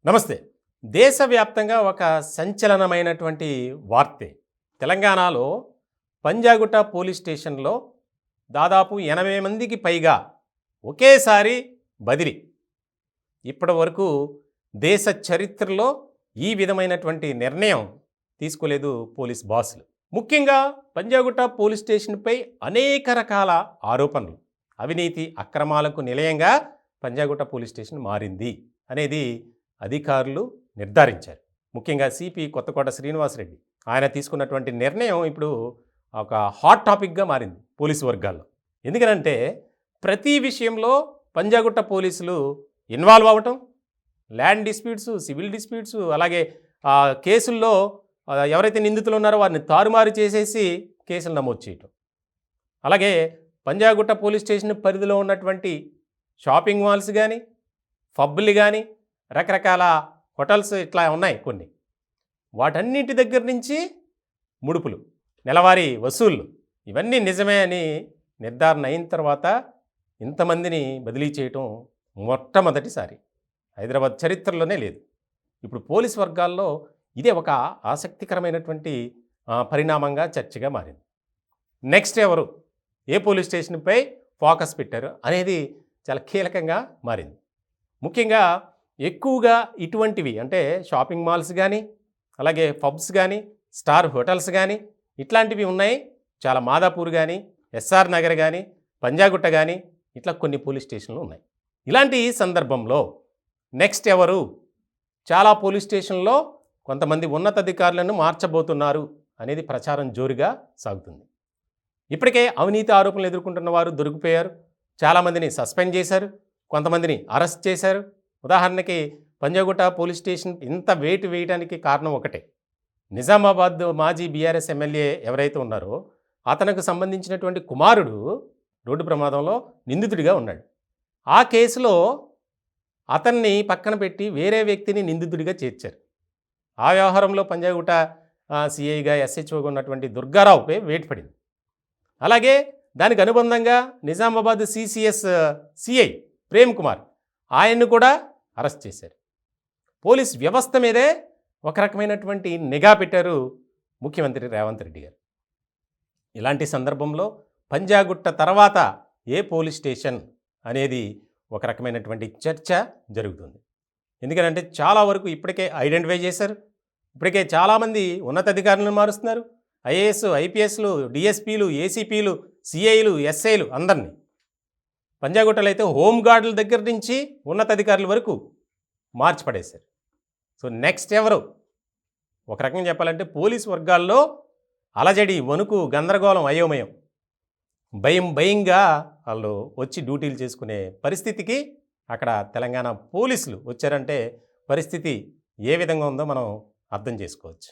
నమస్తే. దేశవ్యాప్తంగా ఒక సంచలనమైనటువంటి వార్తే. తెలంగాణలో పంజాగుట్ట పోలీస్ స్టేషన్‌లో దాదాపు 80 మందికి పైగా ఒకేసారి బదిలీ. ఇప్పటివరకు దేశ చరిత్రలో ఈ విధమైనటువంటి నిర్ణయం తీసుకోలేదు పోలీస్ బాసులు. ముఖ్యంగా పంజాగుట్ట పోలీస్ స్టేషన్‌పై అనేక రకాల ఆరోపణలు, అవినీతి అక్రమాలకు నిలయంగా పంజాగుట్ట పోలీస్ స్టేషన్ మారింది అనేది అధికారులు నిర్ధారించారు. ముఖ్యంగా సిపి కొత్తకోట శ్రీనివాసరెడ్డి ఆయన తీసుకున్నటువంటి నిర్ణయం ఇప్పుడు ఒక హాట్ టాపిక్గా మారింది పోలీసు వర్గాల్లో. ఎందుకనంటే ప్రతి విషయంలో పంజాగుట్ట పోలీసులు ఇన్వాల్వ్ అవ్వటం, ల్యాండ్ డిస్ప్యూట్స్, సివిల్ డిస్ప్యూట్స్, అలాగే కేసుల్లో ఎవరైతే నిందితులు ఉన్నారో వారిని తారుమారు చేసేసి కేసులు నమోదు చేయటం. అలాగే పంజాగుట్ట పోలీస్ స్టేషన్ పరిధిలో ఉన్నటువంటి షాపింగ్ మాల్స్ కానీ, పబ్లు కానీ, రకరకాల హోటల్స్ ఇట్లా ఉన్నాయి కొన్ని. వాటన్నిటి దగ్గర నుంచి ముడుపులు, నెలవారీ వసూళ్ళు ఇవన్నీ నిజమే అని నిర్ధారణ అయిన తర్వాత ఇంతమందిని బదిలీ చేయటం మొట్టమొదటిసారి హైదరాబాద్ చరిత్రలోనే లేదు. ఇప్పుడు పోలీస్ వర్గాల్లో ఇదే ఒక ఆసక్తికరమైనటువంటి పరిణామంగా చర్చగా మారింది. నెక్స్ట్ ఎవరు, ఏ పోలీస్ స్టేషన్పై ఫోకస్ పెట్టారు అనేది చాలా కీలకంగా మారింది. ముఖ్యంగా ఎక్కువగా ఇటువంటివి అంటే షాపింగ్ మాల్స్ కానీ, అలాగే పబ్స్ కానీ, స్టార్ హోటల్స్ కానీ ఇట్లాంటివి ఉన్నాయి. చాలా మాదాపూర్ కానీ, ఎస్ఆర్ నగర్ కానీ, పంజాగుట్ట కానీ ఇట్లా కొన్ని పోలీస్ స్టేషన్లు ఉన్నాయి. ఇలాంటి సందర్భంలో నెక్స్ట్ ఎవరు, చాలా పోలీస్ స్టేషన్లో కొంతమంది ఉన్నతాధికారులను మార్చబోతున్నారు అనేది ప్రచారం జోరుగా సాగుతుంది. ఇప్పటికే అవినీతి ఆరోపణలు ఎదుర్కొంటున్న వారు దొరికిపోయారు. చాలామందిని సస్పెండ్ చేశారు, కొంతమందిని అరెస్ట్ చేశారు. ఉదాహరణకి పంజాగుట్ట పోలీస్ స్టేషన్ ఇంత వెయిట్ వేయడానికి కారణం ఒకటే. నిజామాబాద్ మాజీ బీఆర్ఎస్ ఎమ్మెల్యే ఎవరైతే ఉన్నారో అతనికి సంబంధించినటువంటి కుమారుడు రోడ్డు ప్రమాదంలో నిందితుడిగా ఉన్నాడు. ఆ కేసులో అతన్ని పక్కన పెట్టి వేరే వ్యక్తిని నిందితుడిగా చేర్చారు. ఆ వ్యవహారంలో పంజాగుట్ట సిఐగా ఎస్హెచ్ఓగా ఉన్నటువంటి దుర్గారావుపై వేటు పడింది. అలాగే దానికి అనుబంధంగా నిజామాబాద్ సిసిఎస్ సిఐ ప్రేమ్ కుమార్ ఆయన్ను కూడా అరెస్ట్ చేశారు. పోలీస్ వ్యవస్థ మీదే ఒక రకమైనటువంటి నిఘా పెట్టారు ముఖ్యమంత్రి రేవంత్ రెడ్డి గారు. ఇలాంటి సందర్భంలో పంజాగుట్ట తర్వాత ఏ పోలీస్ స్టేషన్ అనేది ఒక రకమైనటువంటి చర్చ జరుగుతుంది. ఎందుకంటే చాలా వరకు ఇప్పటికే ఐడెంటిఫై చేశారు. ఇప్పటికే చాలామంది ఉన్నతాధికారులను మారుస్తున్నారు. ఐఏఎస్, ఐపీఎస్లు, డిఎస్పీలు, ఏసీపీలు, సిఐలు, ఎస్ఐలు అందరినీ. పంజాగుట్టలో అయితే హోంగార్డుల దగ్గర నుంచి ఉన్నతాధికారుల వరకు మార్చి పడేశారు. సో నెక్స్ట్ ఎవరు, ఒక రకంగా చెప్పాలంటే పోలీస్ వర్గాల్లో అలజడి, వణుకు, గందరగోళం, అయోమయం, భయంగా వాళ్ళు వచ్చి డ్యూటీలు చేసుకునే పరిస్థితికి అక్కడ తెలంగాణ పోలీసులు వచ్చారంటే పరిస్థితి ఏ విధంగా ఉందో మనం అర్థం చేసుకోవచ్చు.